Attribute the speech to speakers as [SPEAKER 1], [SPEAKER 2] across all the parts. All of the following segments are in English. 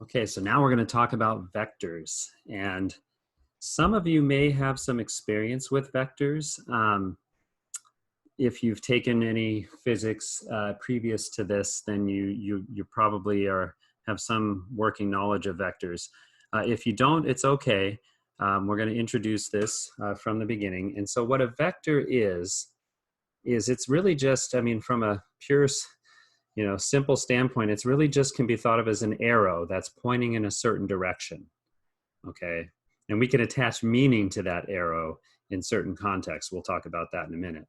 [SPEAKER 1] Okay, so now we're going to talk about vectors. And some of you may have some experience with vectors. If you've taken any physics previous to this, then you probably have some working knowledge of vectors. If you don't, it's okay. We're going to introduce this from the beginning. And so what a vector is it's really just, I mean, from a pure simple standpoint, it's really just can be thought of as an arrow that's pointing in a certain direction, okay? And we can attach meaning to that arrow in certain contexts. We'll talk about that in a minute.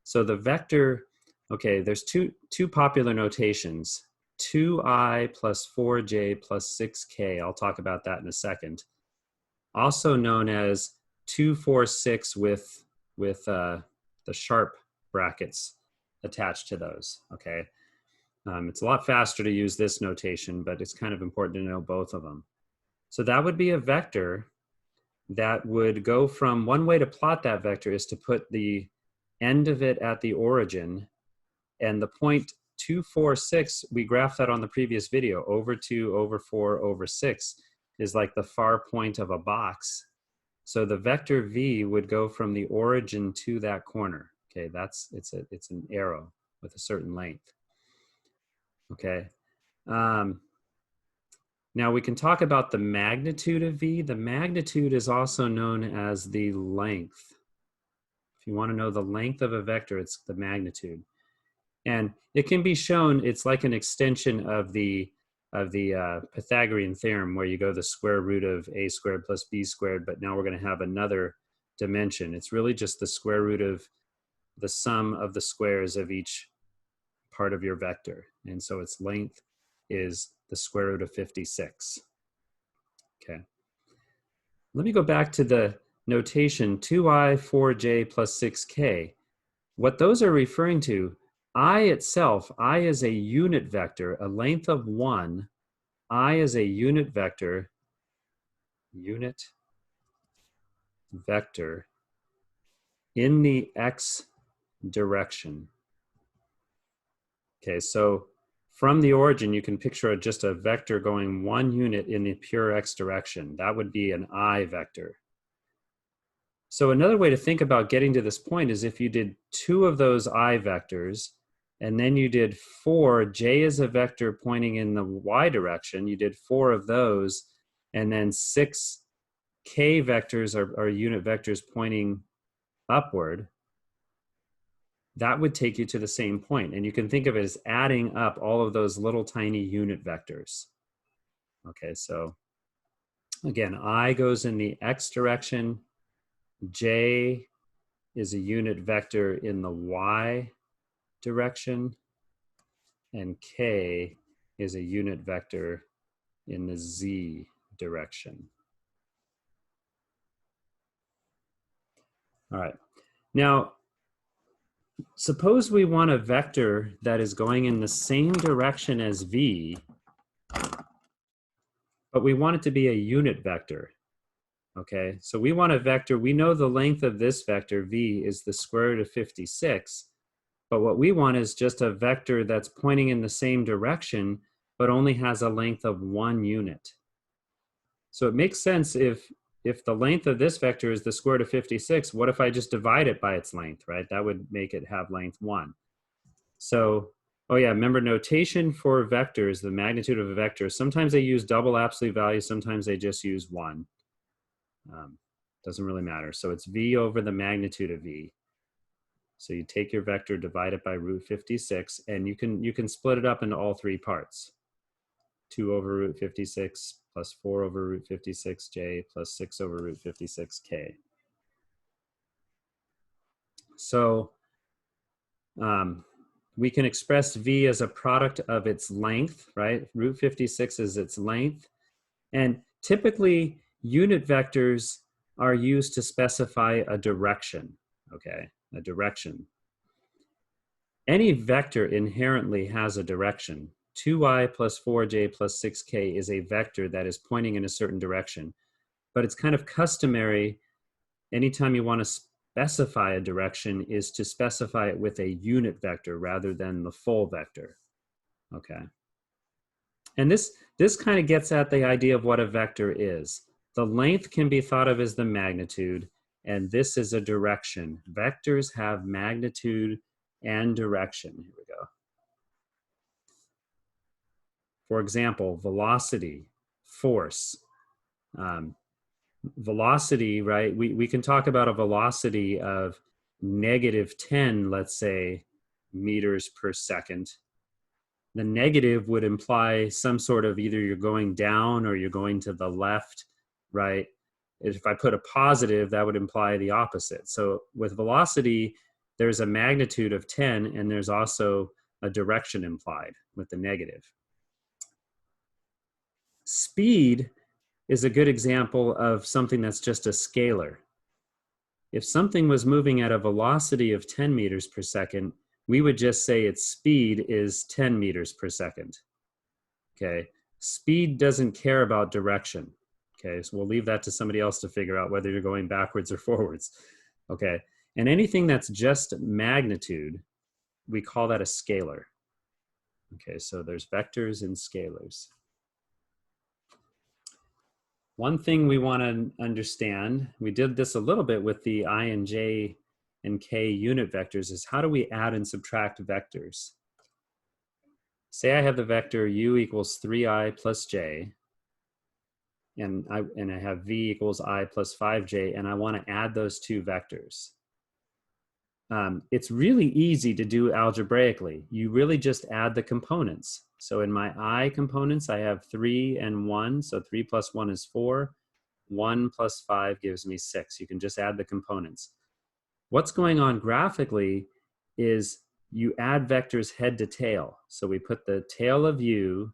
[SPEAKER 1] So the vector, okay, there's two popular notations, 2i plus 4j plus 6k. I'll talk about that in a second. Also known as 2, 4, 6 with the sharp brackets attached to those, okay? It's a lot faster to use this notation, but it's kind of important to know both of them. So that would be a vector that would go from, one way to plot that vector is to put the end of it at the origin, and the point 2, 4, 6, we graphed that on the previous video, over 2, over 4, over 6 is like the far point of a box. So the vector v would go from the origin to that corner. Okay, it's an arrow with a certain length. Okay. Now we can talk about the magnitude of v. The magnitude is also known as the length. If you want to know the length of a vector, it's the magnitude. And it can be shown, it's like an extension of the Pythagorean theorem, where you go the square root of a squared plus b squared, but now we're going to have another dimension. It's really just the square root of the sum of the squares of each part of your vector. And so its length is the square root of 56. Okay. Let me go back to the notation 2i, 4j plus 6k. What those are referring to, I itself, I is a unit vector, a length of 1. I is a unit vector in the x direction. Okay, so from the origin, you can picture just a vector going 1 unit in the pure x direction. That would be an I vector. So another way to think about getting to this point is if you did 2 of those I vectors, and then you did 4, j is a vector pointing in the y direction, you did 4 of those, and then 6 k vectors are unit vectors pointing upward. That would take you to the same point. And you can think of it as adding up all of those little tiny unit vectors. Okay, so again, I goes in the x direction, j is a unit vector in the y direction, and k is a unit vector in the z direction. All right, now suppose we want a vector that is going in the same direction as v, but we want it to be a unit vector. Okay, so we want a vector, we know the length of this vector, v, is the square root of 56, but what we want is just a vector that's pointing in the same direction, but only has a length of 1 unit. So it makes sense if the length of this vector is the square root of 56, what if I just divide it by its length, right? That would make it have length 1. So, oh yeah, remember notation for vectors, the magnitude of a vector, sometimes they use double absolute value, sometimes they just use 1. Doesn't really matter. So it's v over the magnitude of v. So you take your vector, divide it by root 56, and you can split it up into all 3 parts. 2 over root 56 plus 4 over root 56j plus 6 over root 56k. So we can express v as a product of its length, right? Root 56 is its length. And typically, unit vectors are used to specify a direction, okay? A direction. Any vector inherently has a direction. 2i plus 4j plus 6k is a vector that is pointing in a certain direction. But it's kind of customary, anytime you want to specify a direction, is to specify it with a unit vector rather than the full vector. Okay. And this this kind of gets at the idea of what a vector is. The length can be thought of as the magnitude, and this is a direction. Vectors have magnitude and direction. Here we go. For example, velocity, force. Velocity, right? We can talk about a velocity of -10, let's say, meters per second. The negative would imply some sort of either you're going down or you're going to the left, right? If I put a positive, that would imply the opposite. So with velocity, there's a magnitude of 10, and there's also a direction implied with the negative. Speed is a good example of something that's just a scalar. If something was moving at a velocity of 10 meters per second, we would just say its speed is 10 meters per second. Okay, speed doesn't care about direction. Okay, so we'll leave that to somebody else to figure out whether you're going backwards or forwards. Okay, and anything that's just magnitude, we call that a scalar. Okay, so there's vectors and scalars. One thing we want to understand, we did this a little bit with the I and j and k unit vectors, is how do we add and subtract vectors? Say I have the vector u equals 3i plus j, and I have v equals I plus 5j, and I want to add those two vectors. It's really easy to do algebraically. You really just add the components. So in my I components, I have 3 and 1, so 3 plus 1 is 4. 1 plus 5 gives me 6. You can just add the components. What's going on graphically is you add vectors head to tail. So we put the tail of u,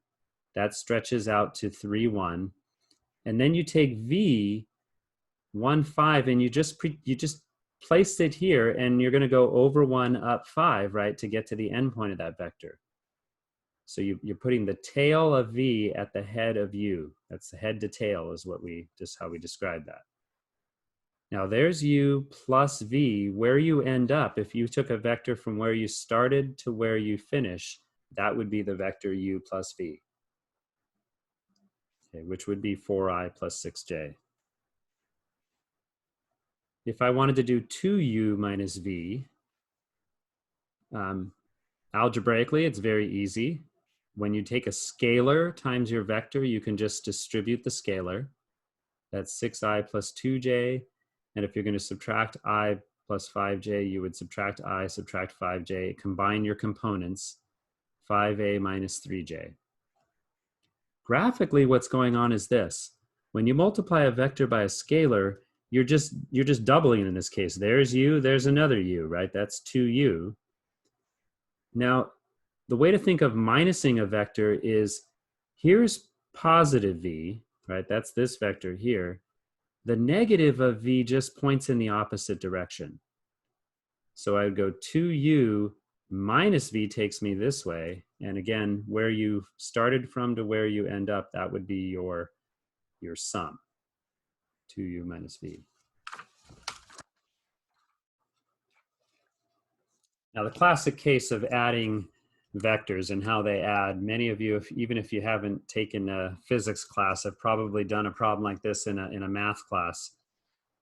[SPEAKER 1] that stretches out to 3, 1. And then you take v, 1, 5, and you just place it here, and you're going to go over 1, up 5, right, to get to the endpoint of that vector. So you're putting the tail of v at the head of u. That's the head to tail is how we describe that. Now there's u plus v. Where you end up, if you took a vector from where you started to where you finish, that would be the vector u plus v, okay, which would be 4i plus 6j. If I wanted to do 2u minus v, algebraically, it's very easy. When you take a scalar times your vector, you can just distribute the scalar. That's 6i plus 2j. And if you're going to subtract I plus 5j, you would subtract I, subtract 5j, combine your components, 5a minus 3j. Graphically, what's going on is this. When you multiply a vector by a scalar, you're just doubling in this case. There's u, there's another u, right? That's 2u. Now, the way to think of minusing a vector is here's positive v, right? That's this vector here. The negative of v just points in the opposite direction. So I would go 2u minus v takes me this way. And again, where you started from to where you end up, that would be your sum, 2u minus v. Now the classic case of adding vectors and how they add, many of you, even if you haven't taken a physics class, have probably done a problem like this in a math class.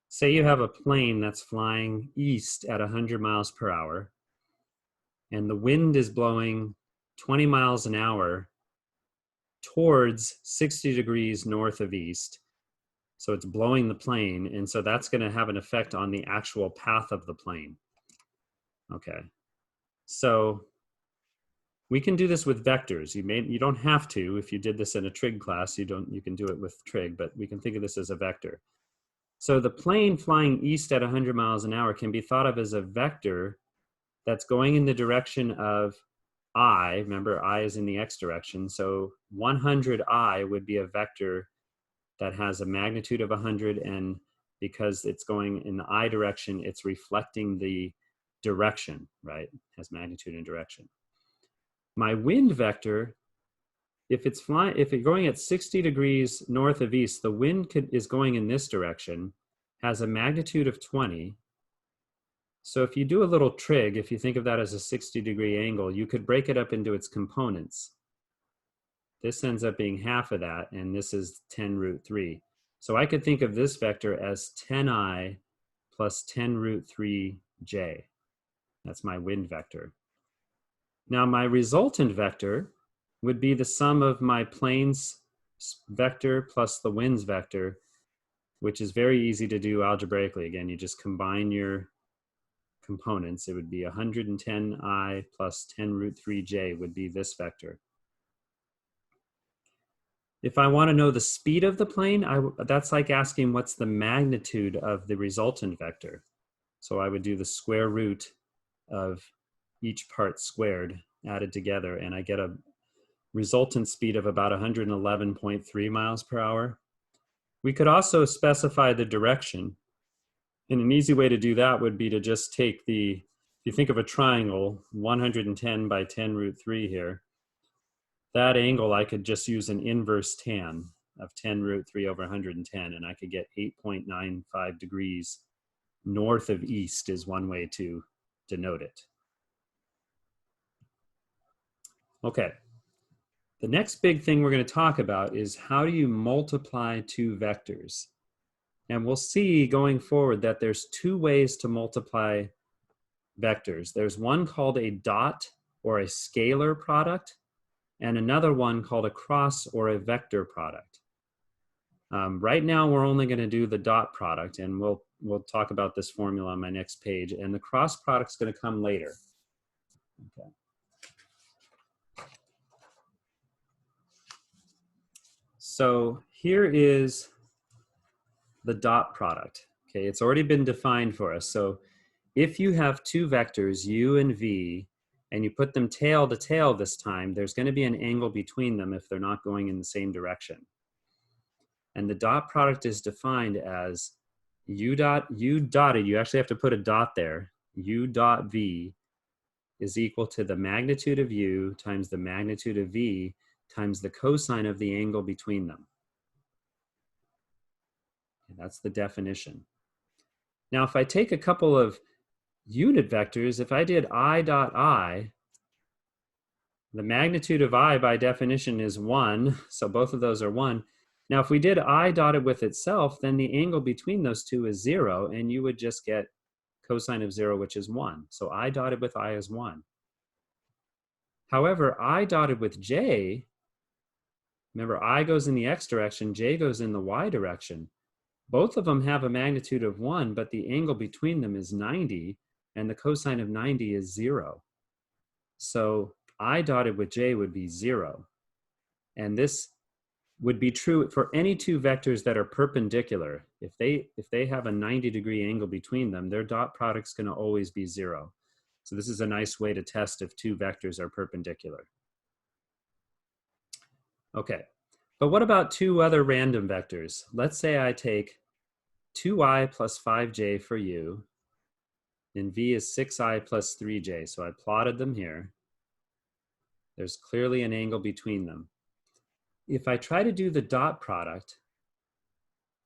[SPEAKER 1] Say you have a plane that's flying east at 100 miles per hour, and the wind is blowing 20 miles an hour towards 60 degrees north of east. So it's blowing the plane, and so that's going to have an effect on the actual path of the plane. Okay, so we can do this with vectors. You don't have to. If you did this in a trig class, you can do it with trig, but we can think of this as a vector. So the plane flying east at 100 miles an hour can be thought of as a vector that's going in the direction of I. Remember, I is in the x direction. So 100i would be a vector that has a magnitude of 100, and because it's going in the I direction, it's reflecting the direction, right? It has magnitude and direction. My wind vector, if it's going at 60 degrees north of east, the wind is going in this direction, has a magnitude of 20. So if you do a little trig, if you think of that as a 60-degree angle, you could break it up into its components. This ends up being half of that, and this is 10 root 3. So I could think of this vector as 10I plus 10 root 3j. That's my wind vector. Now my resultant vector would be the sum of my planes vector plus the winds vector, which is very easy to do algebraically. Again, you just combine your components. It would be 110I plus 10 root 3j would be this vector. If I want to know the speed of the plane, that's like asking what's the magnitude of the resultant vector. So I would do the square root of each part squared added together, and I get a resultant speed of about 111.3 miles per hour. We could also specify the direction. And an easy way to do that would be to just take if you think of a triangle, 110 by 10 root 3 here, that angle I could just use an inverse tan of 10 root 3 over 110, and I could get 8.95 degrees north of east is one way to denote it. Okay, the next big thing we're going to talk about is how do you multiply two vectors? And we'll see going forward that there's two ways to multiply vectors. There's one called a dot or a scalar product, and another one called a cross or a vector product. Right now, we're only going to do the dot product, and we'll talk about this formula on my next page, and the cross product's going to come later. Okay. So here is the dot product. Okay, it's already been defined for us. So if you have two vectors, u and v, and you put them tail to tail this time, there's going to be an angle between them if they're not going in the same direction. And the dot product is defined as u dotted, you actually have to put a dot there, u dot v is equal to the magnitude of u times the magnitude of v times the cosine of the angle between them. And that's the definition. Now, if I take a couple of unit vectors, if I did I dot I, the magnitude of I by definition is 1, so both of those are 1. Now, if we did I dotted with itself, then the angle between those two is 0, and you would just get cosine of 0, which is 1. So I dotted with I is 1. However, I dotted with j, remember I goes in the x direction, j goes in the y direction. Both of them have a magnitude of 1, but the angle between them is 90, and the cosine of 90 is 0. So I dotted with j would be 0. And this would be true for any two vectors that are perpendicular. If they have a 90-degree angle between them, their dot product's going to always be 0. So this is a nice way to test if two vectors are perpendicular. Okay, but what about two other random vectors? Let's say I take 2i plus 5j for u, and v is 6i plus 3j. So I plotted them here. There's clearly an angle between them. If I try to do the dot product,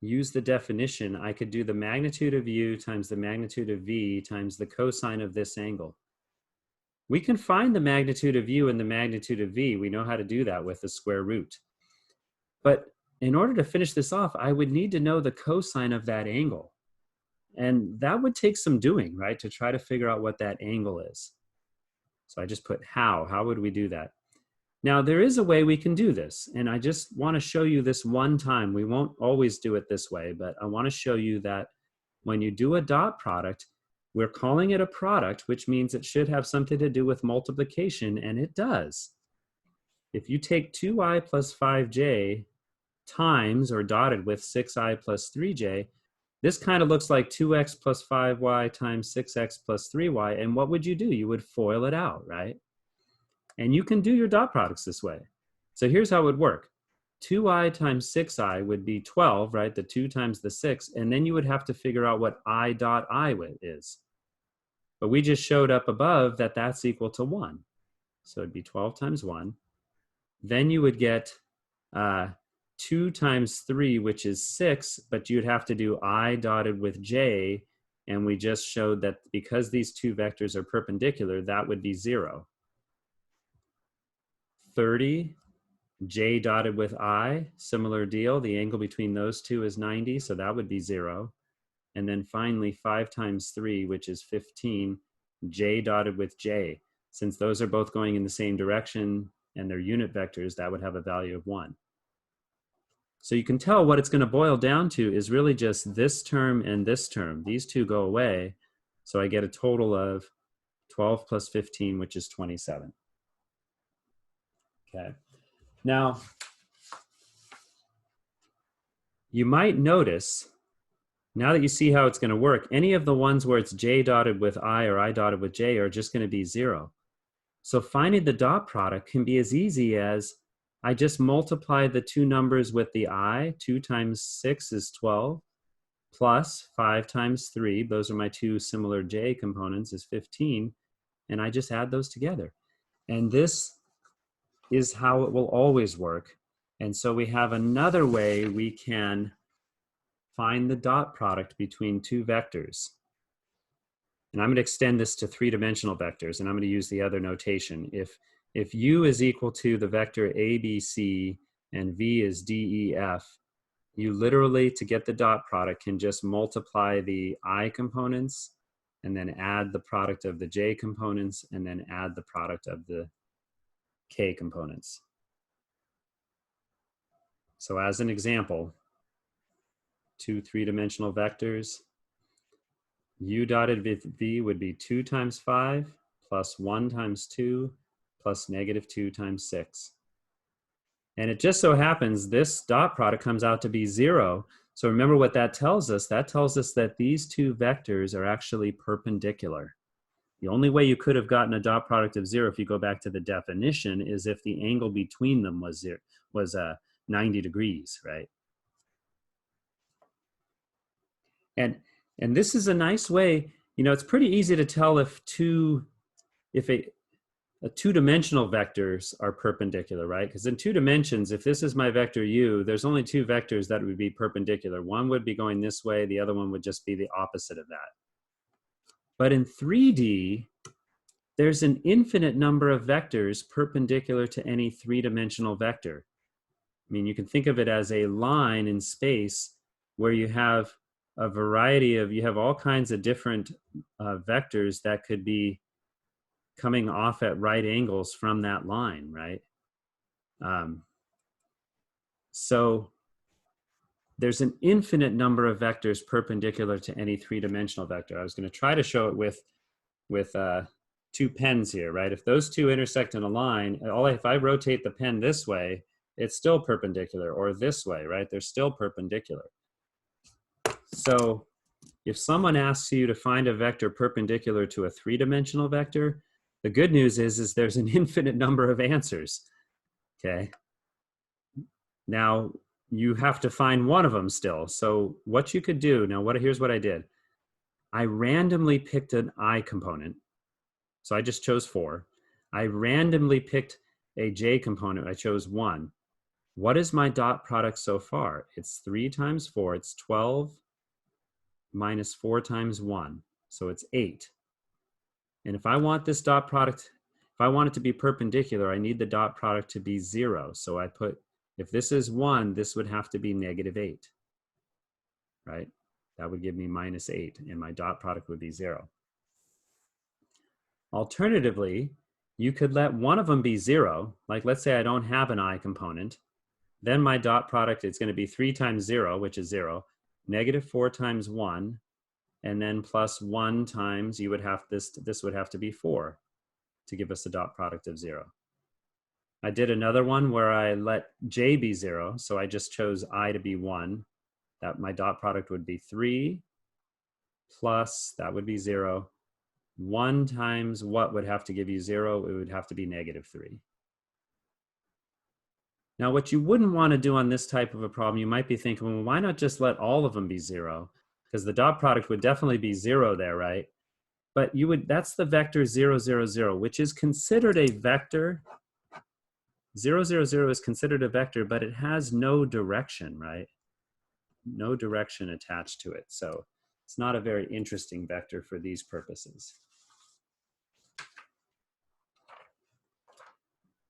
[SPEAKER 1] use the definition, I could do the magnitude of u times the magnitude of v times the cosine of this angle. We can find the magnitude of u and the magnitude of v. We know how to do that with the square root. But in order to finish this off, I would need to know the cosine of that angle. And that would take some doing, right, to try to figure out what that angle is. So I just put how. How would we do that? Now, there is a way we can do this, and I just want to show you this one time. We won't always do it this way, but I want to show you that when you do a dot product, we're calling it a product, which means it should have something to do with multiplication, and it does. If you take 2i plus 5j times, or dotted with 6i plus 3j, this kind of looks like 2x plus 5y times 6x plus 3y, and what would you do? You would FOIL it out, right? And you can do your dot products this way. So here's how it would work. 2i times 6i would be 12, right? The 2 times the 6, and then you would have to figure out what I dot I is. But we just showed up above that that's equal to 1. So it'd be 12 times 1. Then you would get 2 times 3, which is 6, but you'd have to do I dotted with j, and we just showed that because these two vectors are perpendicular, that would be 0. 30 j dotted with I, similar deal. The angle between those two is 90, so that would be 0. And then finally 5 times 3, which is 15, j dotted with j. Since those are both going in the same direction and they're unit vectors, that would have a value of 1. So you can tell what it's going to boil down to is really just this term and this term. These two go away, so I get a total of 12 plus 15, which is 27. Okay. Now, you might notice, now that you see how it's going to work, any of the ones where it's j dotted with I or I dotted with j are just going to be 0. So finding the dot product can be as easy as I just multiply the two numbers with the I. 2 times 6 is 12, plus 5 times 3, those are my two similar j components, is 15, and I just add those together. And this is how it will always work. And so we have another way we can find the dot product between two vectors. And I'm going to extend this to three-dimensional vectors, and I'm going to use the other notation. If u is equal to the vector ABC and v is DEF, you literally, to get the dot product, can just multiply the I components and then add the product of the j components and then add the product of the k components. So as an example, two three-dimensional vectors, u dotted with v would be 2 times 5 plus 1 times 2 plus negative 2 times 6. And it just so happens this dot product comes out to be 0. So remember what that tells us. That tells us that these two vectors are actually perpendicular. The only way you could have gotten a dot product of 0, if you go back to the definition, is if the angle between them was 90 degrees, right? And this is a nice way, you know, it's pretty easy to tell if a two-dimensional vectors are perpendicular, right? Because in 2 dimensions, if this is my vector u, there's only two vectors that would be perpendicular. One would be going this way, the other one would just be the opposite of that. But in 3D, there's an infinite number of vectors perpendicular to any three-dimensional vector. I mean, you can think of it as a line in space where you have a variety of, you have all kinds of different vectors that could be coming off at right angles from that line, right? So there's an infinite number of vectors perpendicular to any three-dimensional vector. I was going to try to show it with 2 pens here, right? If those two intersect in a line, if I rotate the pen this way, it's still perpendicular, or this way, right? They're still perpendicular. So if someone asks you to find a vector perpendicular to a three-dimensional vector, the good news is there's an infinite number of answers, okay? Now, you have to find one of them still. So what you could do, here's what I did. I randomly picked an I component. So I just chose 4. I randomly picked a j component. I chose 1. What is my dot product so far? It's 3 times 4. It's 12 minus 4 times 1. So it's 8. And if I want this dot product, if I want it to be perpendicular, I need the dot product to be 0. So I put, if this is 1, this would have to be negative 8, right? That would give me minus 8, and my dot product would be 0. Alternatively, you could let one of them be 0. Like, let's say I don't have an I component. Then my dot product is going to be 3 times 0, which is 0, negative 4 times 1, and then plus 1 times, you would have this would have to be 4 to give us a dot product of 0. I did another one where I let j be 0, so I just chose I to be 1. That my dot product would be 3 plus, that would be 0. 1 times what would have to give you 0? It would have to be negative 3. Now, what you wouldn't want to do on this type of a problem, you might be thinking, well, why not just let all of them be 0? Because the dot product would definitely be 0 there, right? But that's the vector 0, 0, 0, which is considered a vector. 0, 0, 0 is considered a vector, but it has no direction, right? No direction attached to it. So it's not a very interesting vector for these purposes.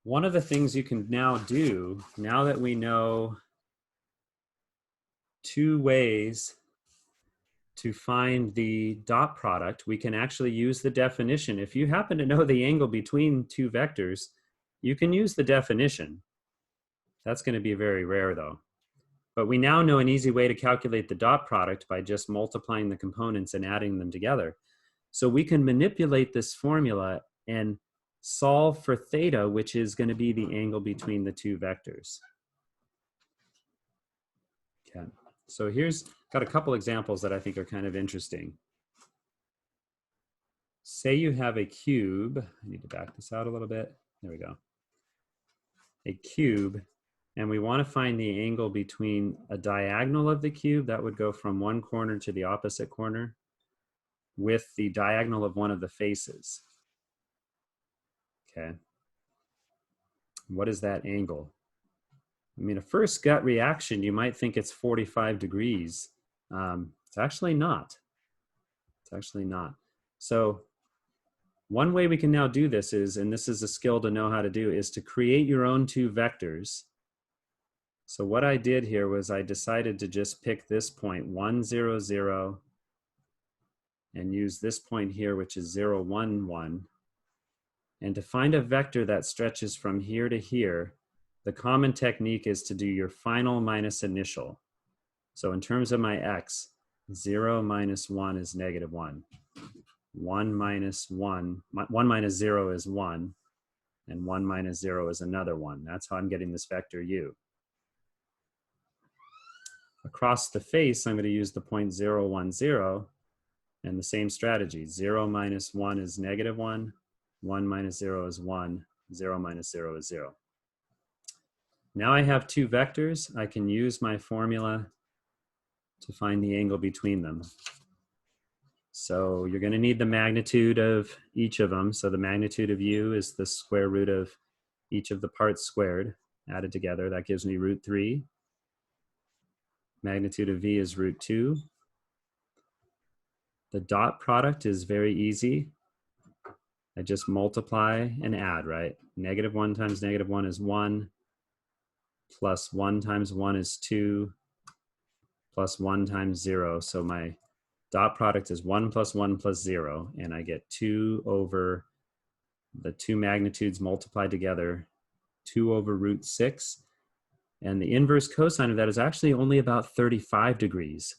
[SPEAKER 1] One of the things you can now do, now that we know two ways to find the dot product, we can actually use the definition. If you happen to know the angle between two vectors, you can use the definition. That's going to be very rare though. But we now know an easy way to calculate the dot product by just multiplying the components and adding them together. So we can manipulate this formula and solve for theta, which is going to be the angle between the two vectors. Okay, so here's got a couple examples that I think are kind of interesting. Say you have a cube. I need to back this out a little bit. There we go. A cube, and we want to find the angle between a diagonal of the cube that would go from one corner to the opposite corner with the diagonal of one of the faces. Okay. What is that angle? I mean, a first gut reaction, you might think it's 45 degrees. It's actually not. It's actually not. So one way we can now do this is, and this is a skill to know how to do, is to create your own two vectors. So what I did here was I decided to just pick this point, 1, 0, 0, and use this point here, which is 0, 1, 1. And to find a vector that stretches from here to here, the common technique is to do your final minus initial. So in terms of my x, 0 minus 1 is negative 1. 1 minus 1, 1 minus 0 is 1, and 1 minus 0 is another 1. That's how I'm getting this vector u. Across the face, I'm going to use the point 0, 1, 0, and the same strategy. 0 minus 1 is negative 1, 1 minus 0 is 1, 0 minus 0 is 0. Now I have two vectors. I can use my formula to find the angle between them. So you're going to need the magnitude of each of them. So the magnitude of u is the square root of each of the parts squared, added together. That gives me root 3. Magnitude of v is root 2. The dot product is very easy. I just multiply and add, right? Negative 1 times negative 1 is 1. Plus 1 times 1 is 2. Plus 1 times 0. So my dot product is 1 plus 1 plus 0. And I get 2 over the two magnitudes multiplied together, 2 over root 6. And the inverse cosine of that is actually only about 35 degrees.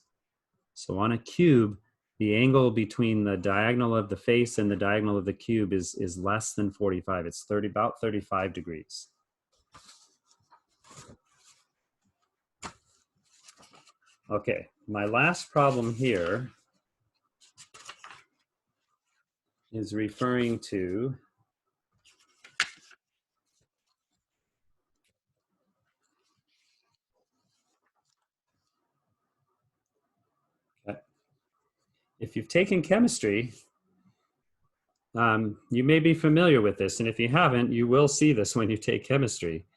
[SPEAKER 1] So on a cube, the angle between the diagonal of the face and the diagonal of the cube is less than 45. It's about 35 degrees. Okay, my last problem here is referring to if you've taken chemistry, you may be familiar with this, and if you haven't, you will see this when you take chemistry.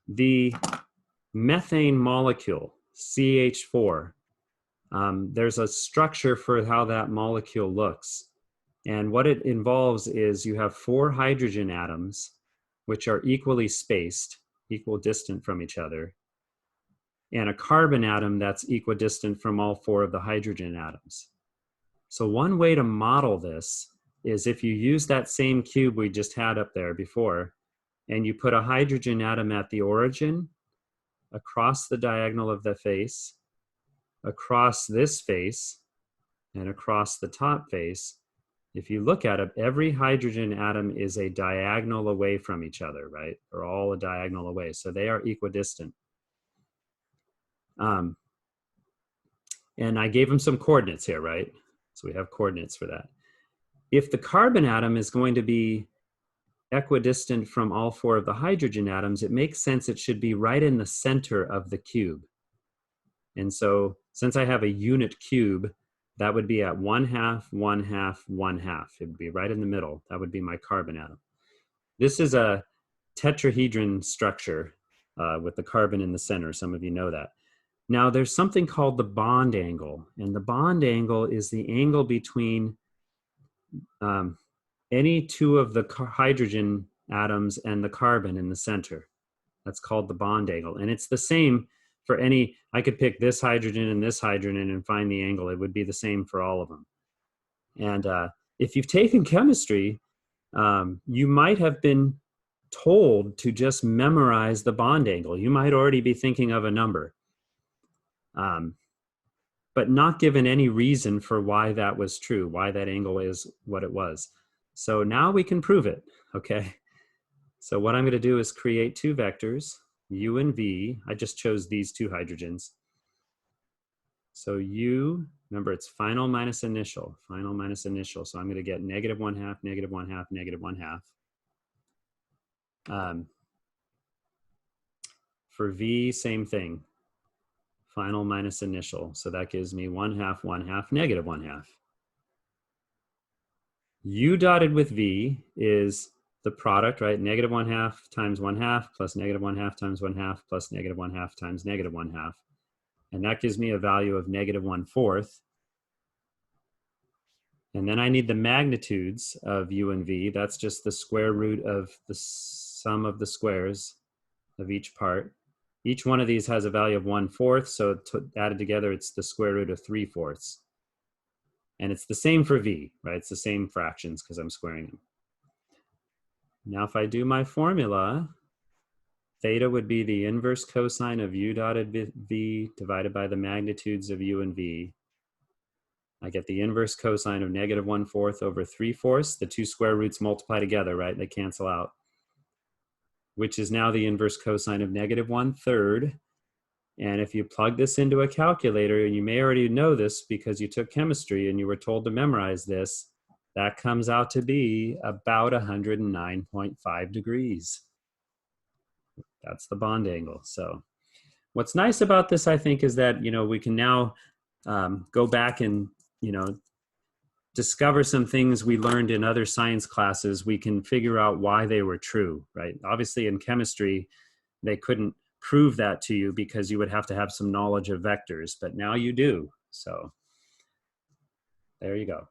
[SPEAKER 1] The methane molecule, CH4, there's a structure for how that molecule looks. And what it involves is you have 4 hydrogen atoms, which are equally spaced, equidistant from each other, and a carbon atom that's equidistant from all 4 of the hydrogen atoms. So one way to model this is if you use that same cube we just had up there before, and you put a hydrogen atom at the origin, across the diagonal of the face, across this face, and across the top face. If you look at it, every hydrogen atom is a diagonal away from each other, right? They're all a diagonal away, so they are equidistant. And I gave them some coordinates here, right? So we have coordinates for that. If the carbon atom is going to be equidistant from all 4 of the hydrogen atoms, it makes sense it should be right in the center of the cube. And so since I have a unit cube, that would be at 1/2, 1/2, 1/2. It would be right in the middle. That would be my carbon atom. This is a tetrahedron structure with the carbon in the center. Some of you know that. Now there's something called the bond angle, and the bond angle is the angle between any 2 of the hydrogen atoms and the carbon in the center. That's called the bond angle. And it's the same for any, I could pick this hydrogen and find the angle. It would be the same for all of them. And if you've taken chemistry, you might have been told to just memorize the bond angle. You might already be thinking of a number, but not given any reason for why that was true, why that angle is what it was. So now we can prove it, okay? So what I'm going to do is create two vectors, u and v. I just chose these two hydrogens. So u, remember it's final minus initial, final minus initial. So I'm going to get negative 1/2, negative 1/2, negative 1/2. For v, same thing, final minus initial. So that gives me 1/2, 1/2, negative 1/2. U dotted with v is the product, right? Negative 1/2 times 1/2 plus negative 1/2 times 1/2 plus negative 1/2 times negative 1/2. And that gives me a value of negative 1/4. And then I need the magnitudes of u and v. That's just the square root of the sum of the squares of each part. Each one of these has a value of 1/4, so added together, it's the square root of 3/4. And it's the same for v, right? It's the same fractions because I'm squaring them. Now if I do my formula, theta would be the inverse cosine of u dotted v divided by the magnitudes of u and v. I get the inverse cosine of negative 1/4 over 3/4. The two square roots multiply together, right? They cancel out, which is now the inverse cosine of negative 1/3. And if you plug this into a calculator, and you may already know this because you took chemistry and you were told to memorize this, that comes out to be about 109.5 degrees. That's the bond angle. So what's nice about this, I think, is that, we can now go back and, discover some things we learned in other science classes. We can figure out why they were true, right? Obviously in chemistry, they couldn't prove that to you because you would have to have some knowledge of vectors, but now you do. So there you go.